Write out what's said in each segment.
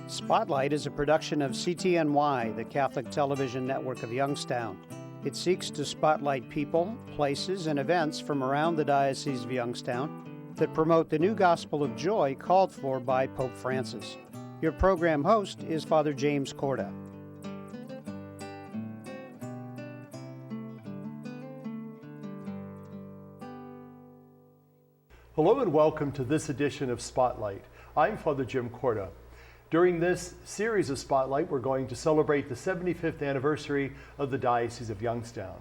Spotlight is a production of CTNY, the Catholic Television Network of Youngstown. It seeks to spotlight people, places, and events from around the Diocese of Youngstown that promote the new gospel of joy called for by Pope Francis. Your program host is Father James Korda. Hello and welcome to this edition of Spotlight. I'm Father Jim Korda. During this series of Spotlight, we're going to celebrate the 75th anniversary of the Diocese of Youngstown.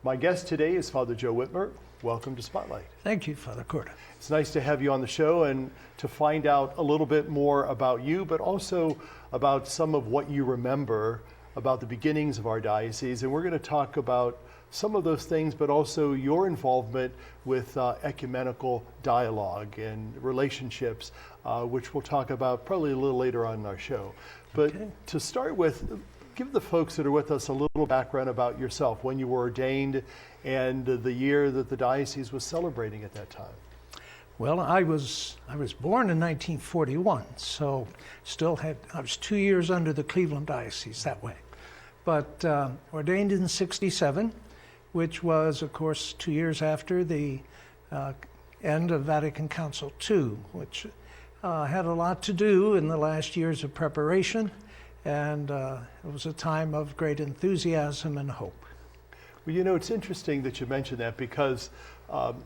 My guest today is Father Joe Witmer. Welcome to Spotlight. Thank you, Father Korda. It's nice to have you on the show and to find out a little bit more about you, but also about some of what you remember about the beginnings of our diocese. And we're going to talk about some of those things, but also your involvement with ecumenical dialogue and relationships, which we'll talk about probably a little later on in our show. But to start with, give the folks that are with us a little background about yourself, when you were ordained and the year that the diocese was celebrating at that time. Well, I was born in 1941, so I was 2 years under the Cleveland Diocese that way. But ordained in 1967, which was, of course, 2 years after the end of Vatican Council II, which had a lot to do in the last years of preparation, and it was a time of great enthusiasm and hope. Well, you know, it's interesting that you mentioned that because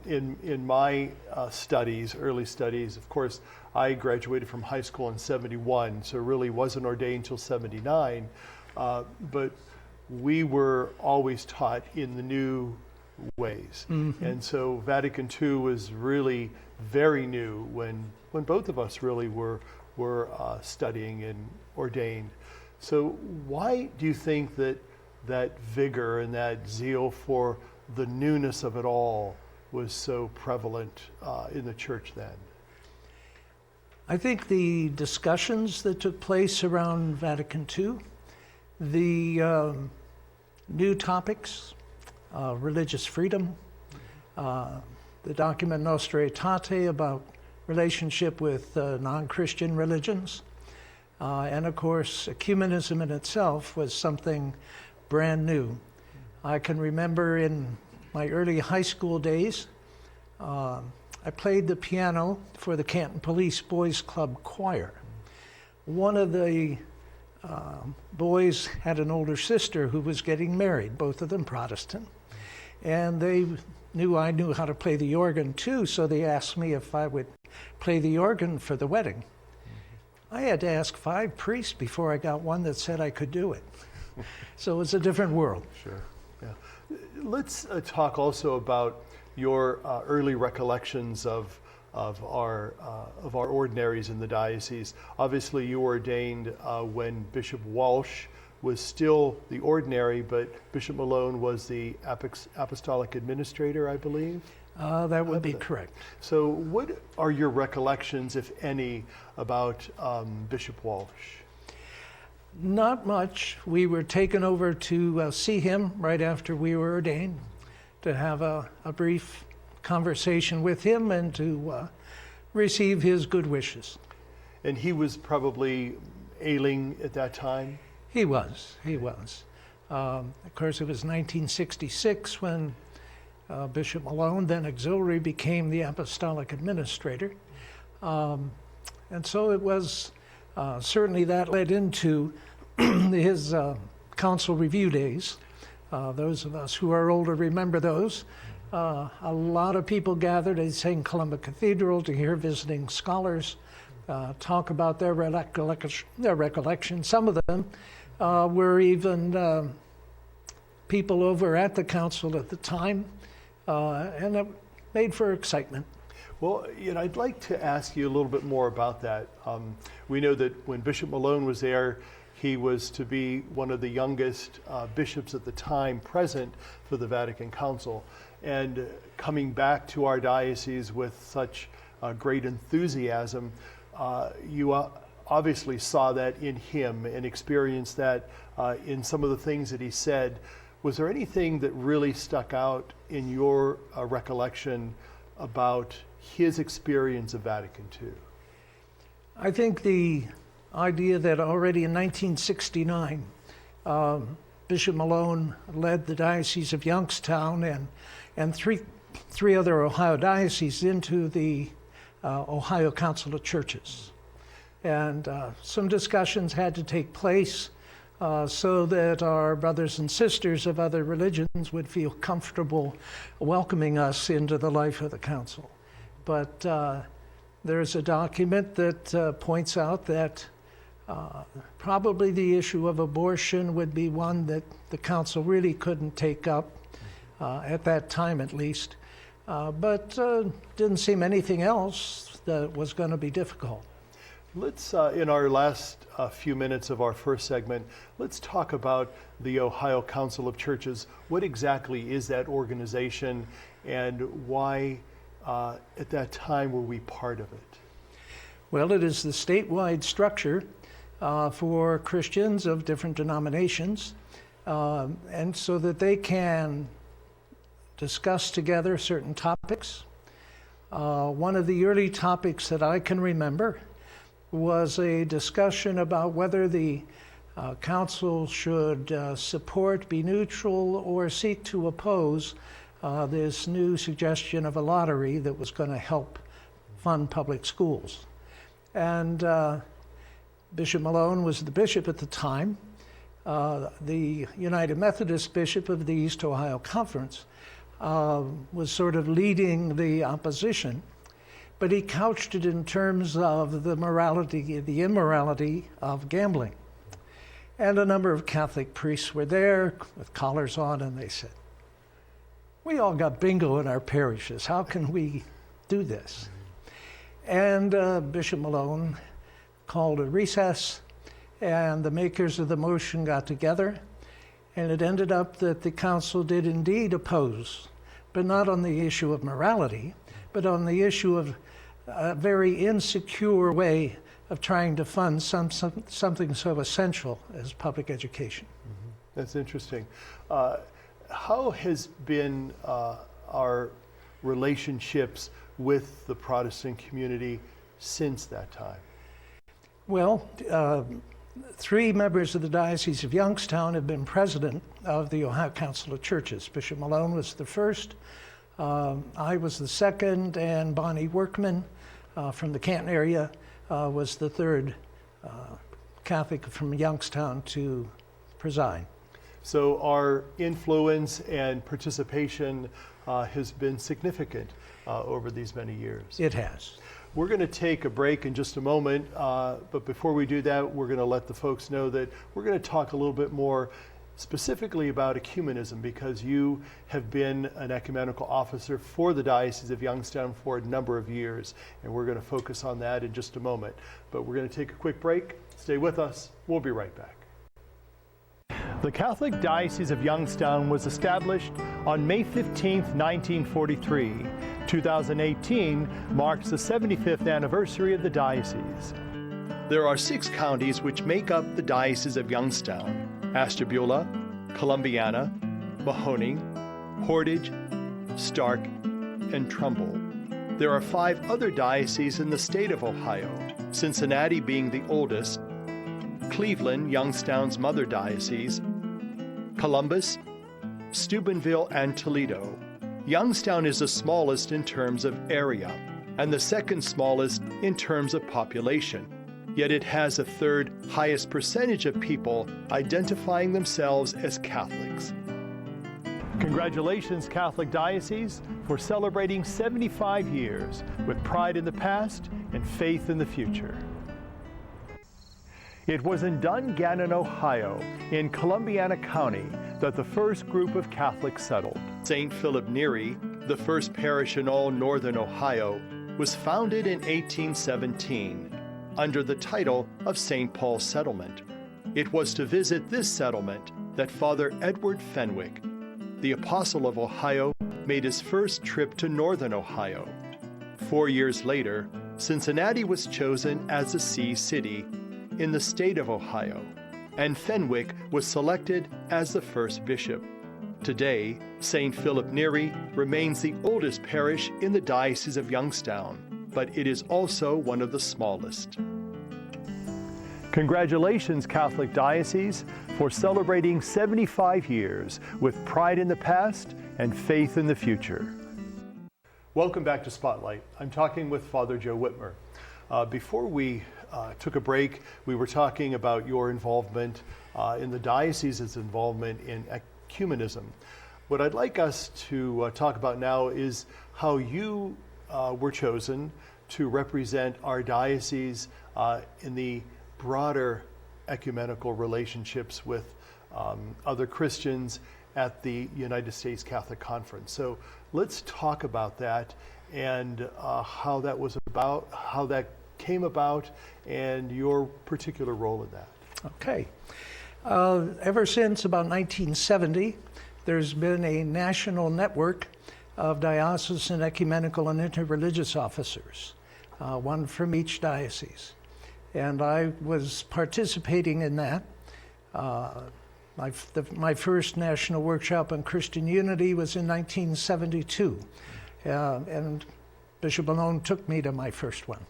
in my studies, early studies, of course, I graduated from high school in 1971, so really wasn't ordained until 1979. But we were always taught in the new ways. Mm-hmm. And so Vatican II was really very new when both of us really were studying and ordained. So why do you think that vigor and that zeal for the newness of it all was so prevalent in the church then? I think the discussions that took place around Vatican II, the new topics, religious freedom, the document Nostra Aetate about relationship with non-Christian religions, and of course ecumenism in itself was something brand new. I can remember in my early high school days, I played the piano for the Canton Police Boys Club choir. One of the boys had an older sister who was getting married, both of them Protestant, and they knew I knew how to play the organ too, so they asked me if I would play the organ for the wedding. I had to ask 5 priests before I got one that said I could do it. So it was a different world. Sure. Yeah. Let's talk also about your early recollections of our ordinaries in the diocese. Obviously, you were ordained when Bishop Walsh was still the ordinary, but Bishop Malone was the apostolic administrator, I believe. That would be correct. So, what are your recollections, if any, about Bishop Walsh? Not much. We were taken over to see him right after we were ordained, to have a brief conversation with him and to receive his good wishes. And he was probably ailing at that time? He was. Of course, it was 1966 when Bishop Malone, then auxiliary, became the apostolic administrator. And so it was certainly that led into his council review days. Those of us who are older remember those. A lot of people gathered at St. Columba Cathedral to hear visiting scholars talk about their recollection. Some of them were even people over at the council at the time, and it made for excitement. Well, I'd like to ask you a little bit more about that. We know that when Bishop Malone was there, he was to be one of the youngest bishops at the time present for the Vatican Council. And coming back to our diocese with such great enthusiasm, you obviously saw that in him and experienced that in some of the things that he said. Was there anything that really stuck out in your recollection about his experience of Vatican II? I think the idea that already in 1969, Bishop Malone led the Diocese of Youngstown and three other Ohio dioceses into the Ohio Council of Churches. And some discussions had to take place so that our brothers and sisters of other religions would feel comfortable welcoming us into the life of the council. But there's a document that points out that probably the issue of abortion would be one that the council really couldn't take up, at that time at least, but didn't seem anything else that was going to be difficult. Let's, in our last few minutes of our first segment, let's talk about the Ohio Council of Churches. What exactly is that organization, and why at that time were we part of it? Well, it is the statewide structure for Christians of different denominations, and so that they can discuss together certain topics. One of the early topics that I can remember was a discussion about whether the council should support, be neutral, or seek to oppose this new suggestion of a lottery that was going to help fund public schools. And Bishop Malone was the bishop at the time, the United Methodist bishop of the East Ohio Conference, was sort of leading the opposition. But he couched it in terms of the morality, the immorality of gambling. And a number of Catholic priests were there with collars on, and they said, "We all got bingo in our parishes. How can we do this?" And Bishop Malone called a recess, and the makers of the motion got together, and it ended up that the council did indeed oppose, but not on the issue of morality, but on the issue of a very insecure way of trying to fund something so essential as public education. Mm-hmm. That's interesting. How has been our relationships with the Protestant community since that time? Well, 3 members of the Diocese of Youngstown have been president of the Ohio Council of Churches. Bishop Malone was the first, I was the second, and Bonnie Workman from the Canton area was the third Catholic from Youngstown to preside. So our influence and participation has been significant over these many years. It has. We're going to take a break in just a moment, but before we do that, we're going to let the folks know that we're going to talk a little bit more specifically about ecumenism, because you have been an ecumenical officer for the Diocese of Youngstown for a number of years, and we're going to focus on that in just a moment. But we're going to take a quick break. Stay with us. We'll be right back. The Catholic Diocese of Youngstown was established on May 15, 1943. 2018 marks the 75th anniversary of the diocese. There are 6 counties which make up the Diocese of Youngstown: Ashtabula, Columbiana, Mahoning, Portage, Stark, and Trumbull. There are 5 other dioceses in the state of Ohio, Cincinnati being the oldest, Cleveland, Youngstown's mother diocese, Columbus, Steubenville, and Toledo. Youngstown is the smallest in terms of area, and the second smallest in terms of population. Yet it has the 3rd highest percentage of people identifying themselves as Catholics. Congratulations, Catholic Diocese, for celebrating 75 years with pride in the past and faith in the future. It was in Dungannon, Ohio, in Columbiana County, that the first group of Catholics settled. St. Philip Neri, the first parish in all northern Ohio, was founded in 1817 under the title of St. Paul's Settlement. It was to visit this settlement that Father Edward Fenwick, the Apostle of Ohio, made his first trip to northern Ohio. 4 years later, Cincinnati was chosen as the see city in the state of Ohio, and Fenwick was selected as the first bishop. Today, St. Philip Neri remains the oldest parish in the Diocese of Youngstown, but it is also one of the smallest. Congratulations, Catholic Diocese, for celebrating 75 years with pride in the past and faith in the future. Welcome back to Spotlight. I'm talking with Father Joe Witmer. Before we took a break, we were talking about your involvement in the diocese's involvement in ecumenism. What I'd like us to talk about now is how you were chosen to represent our diocese in the broader ecumenical relationships with other Christians at the United States Catholic Conference. So let's talk about that and how that was about, how that came about, and your particular role in that. Okay. Ever since about 1970, there's been a national network of diocesan ecumenical and interreligious officers, one from each diocese. And I was participating in that. My first national workshop on Christian unity was in 1972, and Bishop Malone took me to my first one,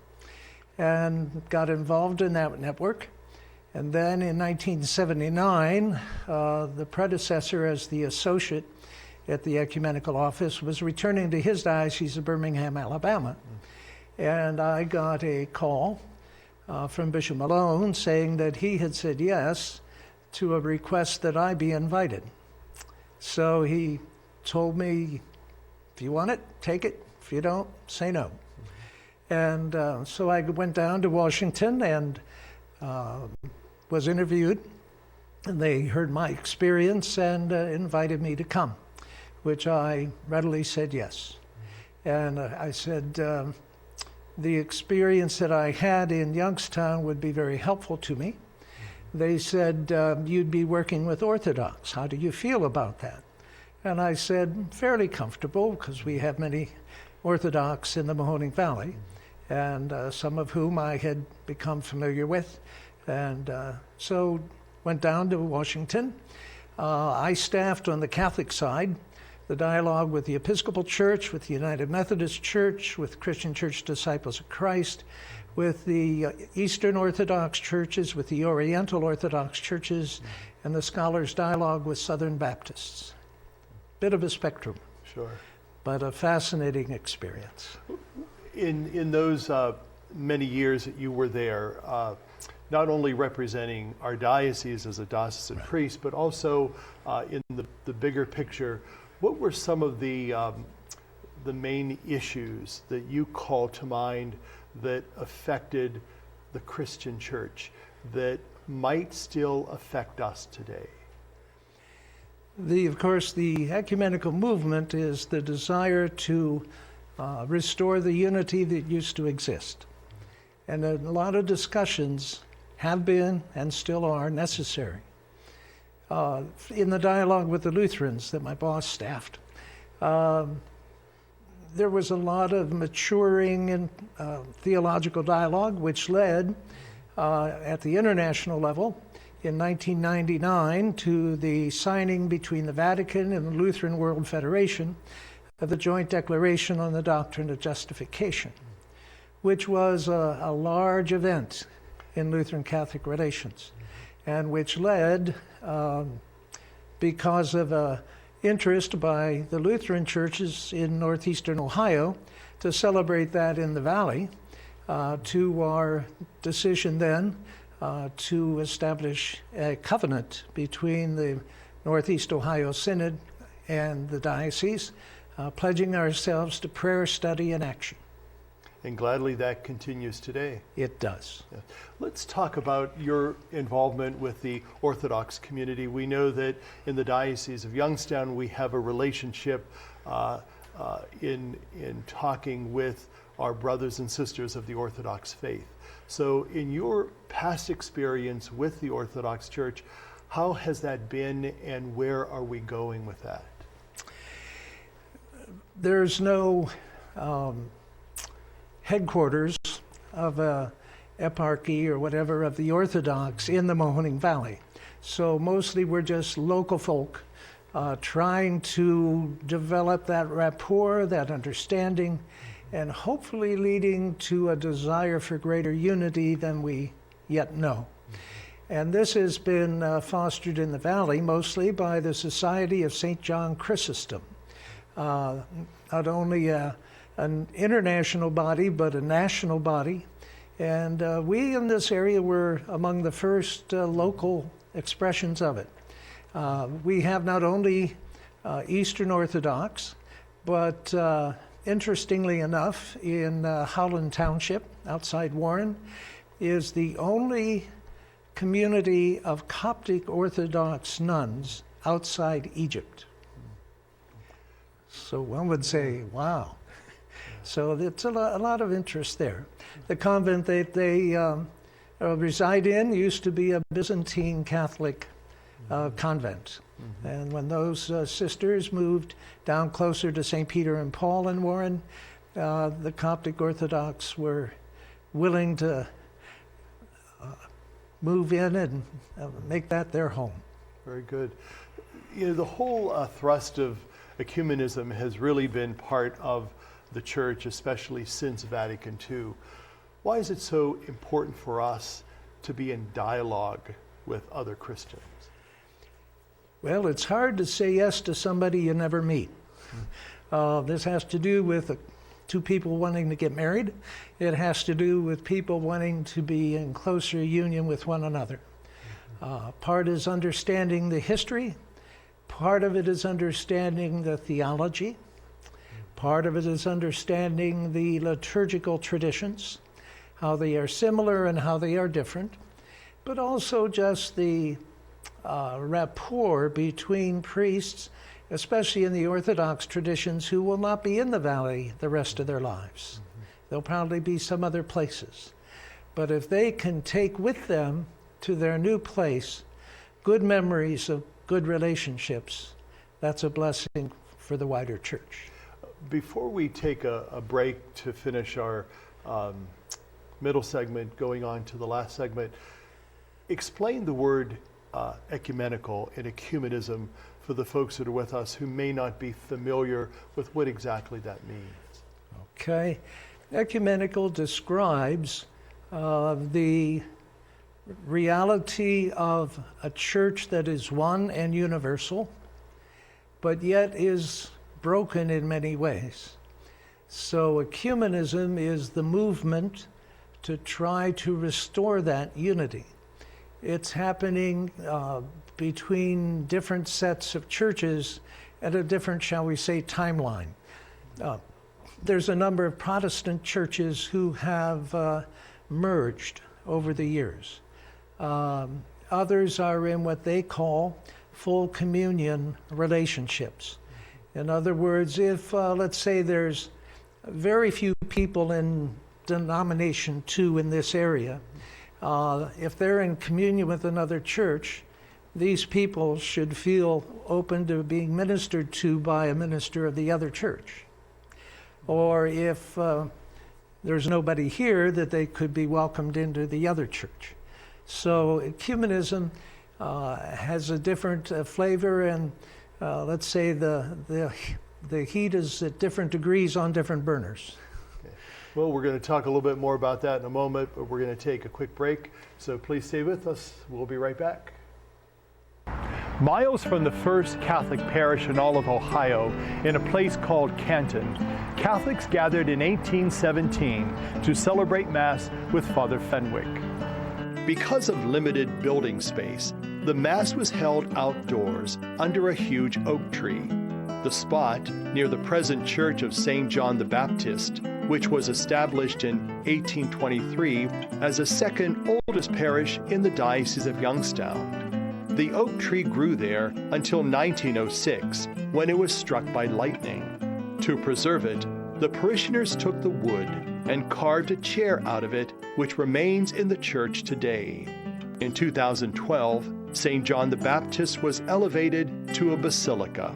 and got involved in that network. And then in 1979, the predecessor as the associate at the ecumenical office was returning to his diocese of Birmingham, Alabama. And I got a call from Bishop Malone saying that he had said yes to a request that I be invited. So he told me, if you want it, take it. If you don't, say no. And so I went down to Washington and was interviewed. And they heard my experience and invited me to come, which I readily said yes. And I said, the experience that I had in Youngstown would be very helpful to me. They said, you'd be working with Orthodox. How do you feel about that? And I said, fairly comfortable, because we have many Orthodox in the Mahoning Valley, and some of whom I had become familiar with. And so went down to Washington. I staffed on the Catholic side the dialogue with the Episcopal Church, with the United Methodist Church, with Christian Church Disciples of Christ, with the Eastern Orthodox churches, with the Oriental Orthodox churches, and the Scholars Dialogue with Southern Baptists. Bit of a spectrum. Sure. But a fascinating experience. In those many years that you were there, not only representing our diocese as a diocesan priest, but also in the bigger picture, what were some of the main issues that you call to mind that affected the Christian church that might still affect us today? Of course, the ecumenical movement is the desire to restore the unity that used to exist. And a lot of discussions have been and still are necessary. In the dialogue with the Lutherans that my boss staffed, there was a lot of maturing in theological dialogue, which led at the international level in 1999 to the signing between the Vatican and the Lutheran World Federation of the Joint Declaration on the Doctrine of Justification, which was a large event in Lutheran Catholic relations, and which led, because of interest by the Lutheran churches in northeastern Ohio, to celebrate that in the Valley, to our decision then to establish a covenant between the Northeast Ohio Synod and the diocese, pledging ourselves to prayer, study, and action. And gladly that continues today. It does. Yeah. Let's talk about your involvement with the Orthodox community. We know that in the Diocese of Youngstown we have a relationship in talking with our brothers and sisters of the Orthodox faith. So in your past experience with the Orthodox Church, how has that been and where are we going with that? There's no headquarters of a eparchy or whatever of the Orthodox in the Mahoning Valley. So mostly we're just local folk trying to develop that rapport, that understanding, and hopefully leading to a desire for greater unity than we yet know. And this has been fostered in the Valley mostly by the Society of St. John Chrysostom. Not only an international body, but a national body. And we in this area were among the first local expressions of it. We have not only Eastern Orthodox, but interestingly enough, in Howland Township, outside Warren, is the only community of Coptic Orthodox nuns outside Egypt. So one would say, wow. So it's a lot of interest there. The convent that they reside in used to be a Byzantine Catholic convent. And when those sisters moved down closer to St. Peter and Paul in Warren, the Coptic Orthodox were willing to move in and make that their home. Very good. You know, the whole thrust of ecumenism has really been part of the church, especially since Vatican II. Why is it so important for us to be in dialogue with other Christians? Well, it's hard to say yes to somebody you never meet. This has to do with two people wanting to get married. It has to do with people wanting to be in closer union with one another. Part is understanding the history. Part of it is understanding the theology. Part of it is understanding the liturgical traditions, how they are similar and how they are different, but also just the rapport between priests, especially in the Orthodox traditions, who will not be in the Valley the rest of their lives. They'll probably be some other places. But if they can take with them to their new place good memories of good relationships, that's a blessing for the wider church. Before we take a break to finish our middle segment, going on to the last segment, explain the word ecumenical and ecumenism for the folks that are with us who may not be familiar with what exactly that means. Okay. Ecumenical describes the reality of a church that is one and universal, but yet is broken in many ways. So ecumenism is the movement to try to restore that unity. It's happening between different sets of churches at a different, shall we say, timeline. There's a number of Protestant churches who have merged over the years. Others are in what they call full communion relationships. In other words, if, let's say, there's very few people in denomination 2 in this area, if they're in communion with another church, these people should feel open to being ministered to by a minister of the other church. Or if there's nobody here, that they could be welcomed into the other church. So ecumenism has a different flavor, and let's say the heat is at different degrees on different burners. Okay. Well, we're going to talk a little bit more about that in a moment, but we're going to take a quick break. So please stay with us. We'll be right back. Miles from the first Catholic parish in all of Ohio, in a place called Canton, Catholics gathered in 1817 to celebrate Mass with Father Fenwick. Because of limited building space, the Mass was held outdoors under a huge oak tree. The spot, near the present church of St. John the Baptist, which was established in 1823 as the second oldest parish in the Diocese of Youngstown. The oak tree grew there until 1906, when it was struck by lightning. To preserve it, the parishioners took the wood and carved a chair out of it, which remains in the church today. In 2012, St. John the Baptist was elevated to a basilica.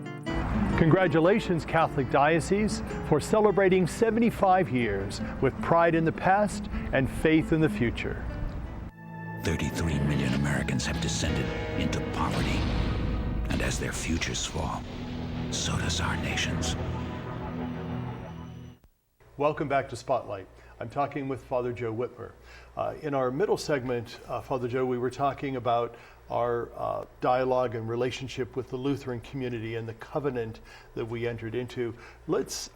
Congratulations, Catholic Diocese, for celebrating 75 years with pride in the past and faith in the future. 33 million Americans have descended into poverty. And as their futures fall, so does our nation's. Welcome back to Spotlight. I'm talking with Father Joe Witmer. In our middle segment, Father Joe, we were talking about our dialogue and relationship with the Lutheran community and the covenant that we entered into. Let's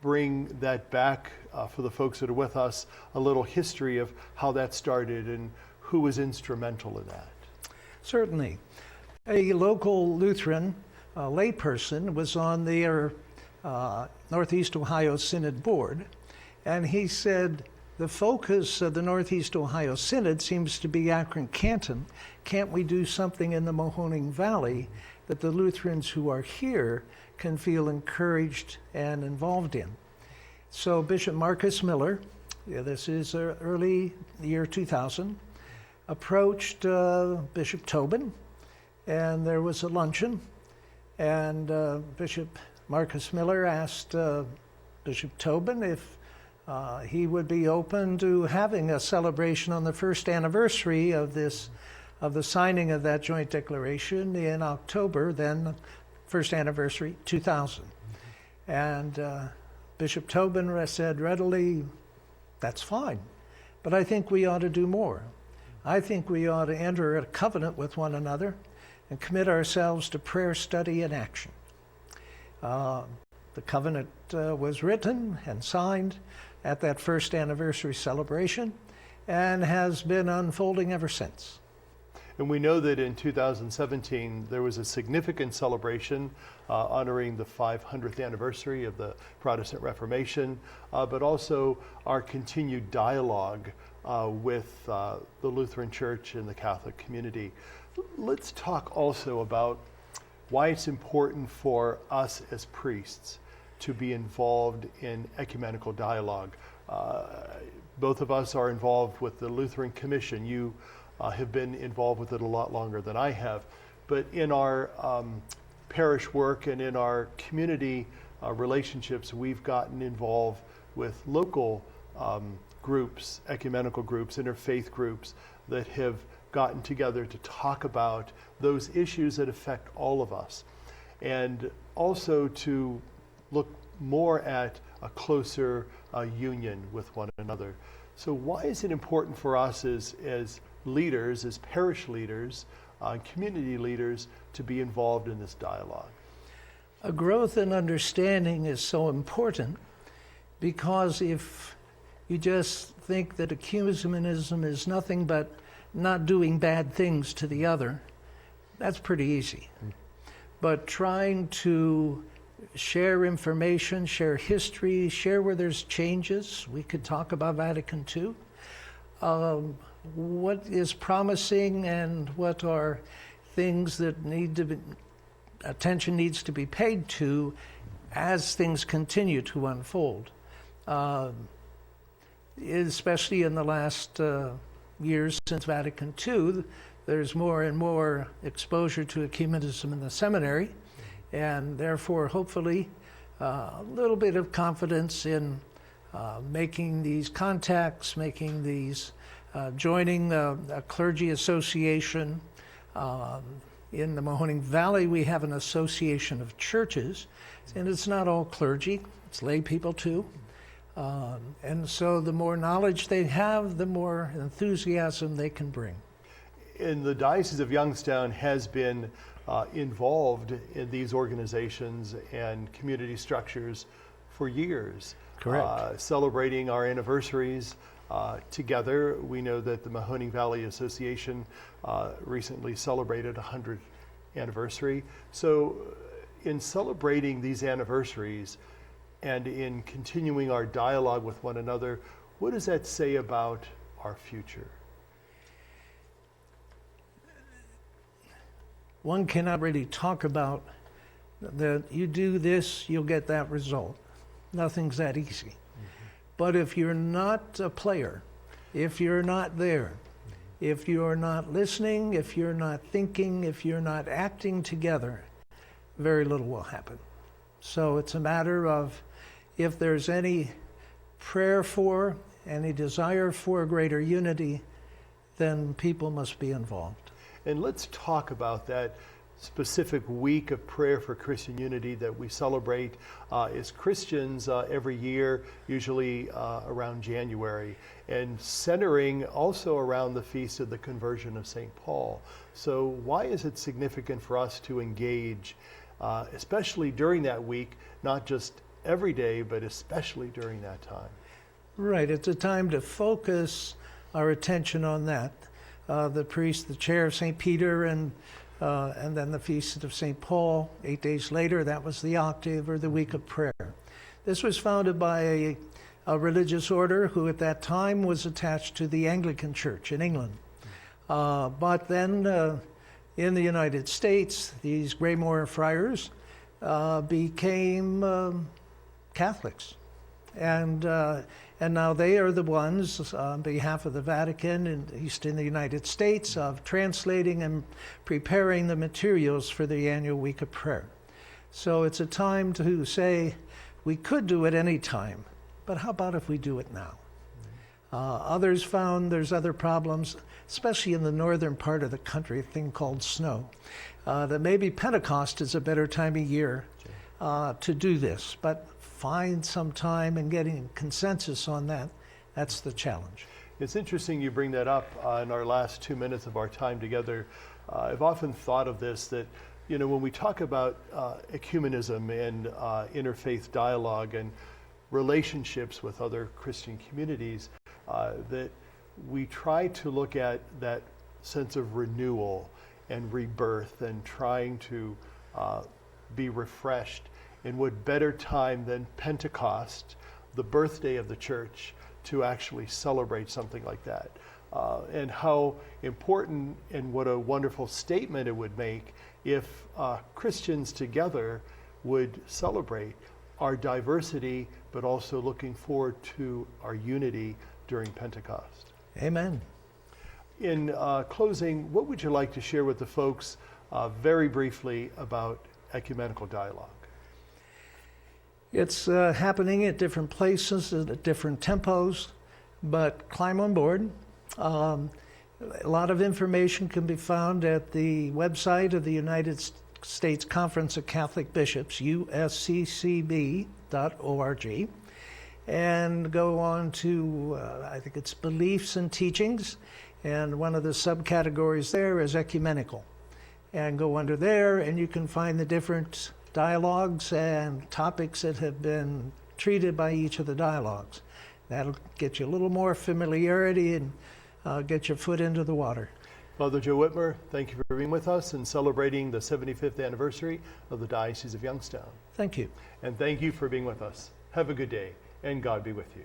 bring that back for the folks that are with us, a little history of how that started and who was instrumental in that. Certainly. A local Lutheran layperson was on their Northeast Ohio Synod Board, and he said, the focus of the Northeast Ohio Synod seems to be Akron Canton. Can't we do something in the Mahoning Valley that the Lutherans who are here can feel encouraged and involved in? So Bishop Marcus Miller, this is early year 2000, approached Bishop Tobin, and there was a luncheon, and Bishop Marcus Miller asked Bishop Tobin if he would be open to having a celebration on the first anniversary of the signing of that joint declaration in October, then first anniversary 2000. And Bishop Tobin said readily, that's fine, but I think we ought to do more. I think we ought to enter a covenant with one another and commit ourselves to prayer, study, and action. The covenant was written and signed at that first anniversary celebration and has been unfolding ever since. And we know that in 2017 there was a significant celebration honoring the 500th anniversary of the Protestant Reformation, but also our continued dialogue with the Lutheran Church and the Catholic community. Let's talk also about why it's important for us as priests to be involved in ecumenical dialogue. Both of us are involved with the Lutheran Commission. You have been involved with it a lot longer than I have. But in our parish work and in our community relationships, we've gotten involved with local groups, ecumenical groups, interfaith groups that have gotten together to talk about those issues that affect all of us, and also to look more at a closer union with one another. So why is it important for us as leaders, as parish leaders, community leaders, to be involved in this dialogue? A growth in understanding is so important, because if you just think that ecumenism is nothing but not doing bad things to the other, that's pretty easy. But trying to share information, share history, share where there's changes. We could talk about Vatican II. What is promising and what are things that need to be, attention needs to be paid to as things continue to unfold. Especially in the last years since Vatican II, there's more and more exposure to ecumenism in the seminary, and therefore, hopefully, a little bit of confidence in making these contacts, making these, joining a clergy association. In the Mahoning Valley, we have an association of churches, and it's not all clergy, it's lay people too. And so the more knowledge they have, the more enthusiasm they can bring. And the Diocese of Youngstown has been involved in these organizations and community structures for years. Correct. Celebrating our anniversaries together. We know that the Mahoning Valley Association recently celebrated a 100th anniversary. So in celebrating these anniversaries and in continuing our dialogue with one another, what does that say about our future? One cannot really talk about that you do this, you'll get that result. Nothing's that easy. Mm-hmm. But if you're not a player, if you're not there, if you're not listening, if you're not thinking, if you're not acting together, very little will happen. So it's a matter of, if there's any prayer for, any desire for greater unity, then people must be involved. And let's talk about that specific week of prayer for Christian unity that we celebrate as Christians every year, usually around January, and centering also around the feast of the conversion of St. Paul. So why is it significant for us to engage, especially during that week, not just every day, but especially during that time? Right, it's a time to focus our attention on that. The priest, the chair of St. Peter, and then the feast of St. Paul. 8 days later, that was the octave or the week of prayer. This was founded by a religious order who at that time was attached to the Anglican Church in England. But then in the United States, these Greymoor friars became Catholics. And now they are the ones, on behalf of the Vatican and East in the United States, of translating and preparing the materials for the annual week of prayer. So it's a time to say, we could do it any time, but how about if we do it now? Others found there's other problems, especially in the northern part of the country, a thing called snow, that maybe Pentecost is a better time of year to do this. But find some time and getting consensus on that, that's the challenge. It's interesting you bring that up in our last 2 minutes of our time together. I've often thought of this, that when we talk about ecumenism and interfaith dialogue and relationships with other Christian communities, that we try to look at that sense of renewal and rebirth and trying to be refreshed. And what better time than Pentecost, the birthday of the church, to actually celebrate something like that? And how important and what a wonderful statement it would make if Christians together would celebrate our diversity, but also looking forward to our unity during Pentecost. Amen. In closing, what would you like to share with the folks very briefly about ecumenical dialogue? It's happening at different places, at different tempos, but climb on board. A lot of information can be found at the website of the United States Conference of Catholic Bishops, usccb.org, and go on to, I think it's beliefs and teachings, and one of the subcategories there is ecumenical. And go under there, and you can find the different dialogues and topics that have been treated by each of the dialogues. That'll get you a little more familiarity and get your foot into the water. Father Joe Witmer, thank you for being with us and celebrating the 75th anniversary of the Diocese of Youngstown. Thank you. And thank you for being with us. Have a good day, and God be with you.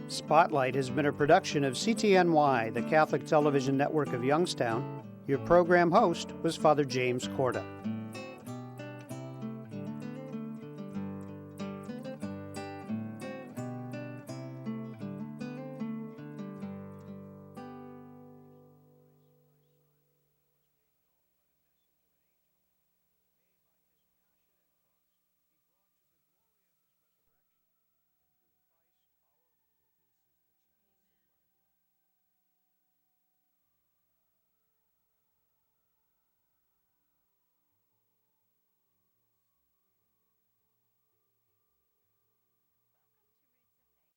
Spotlight has been a production of CTNY, the Catholic Television Network of Youngstown. Your program host was Father James Korda.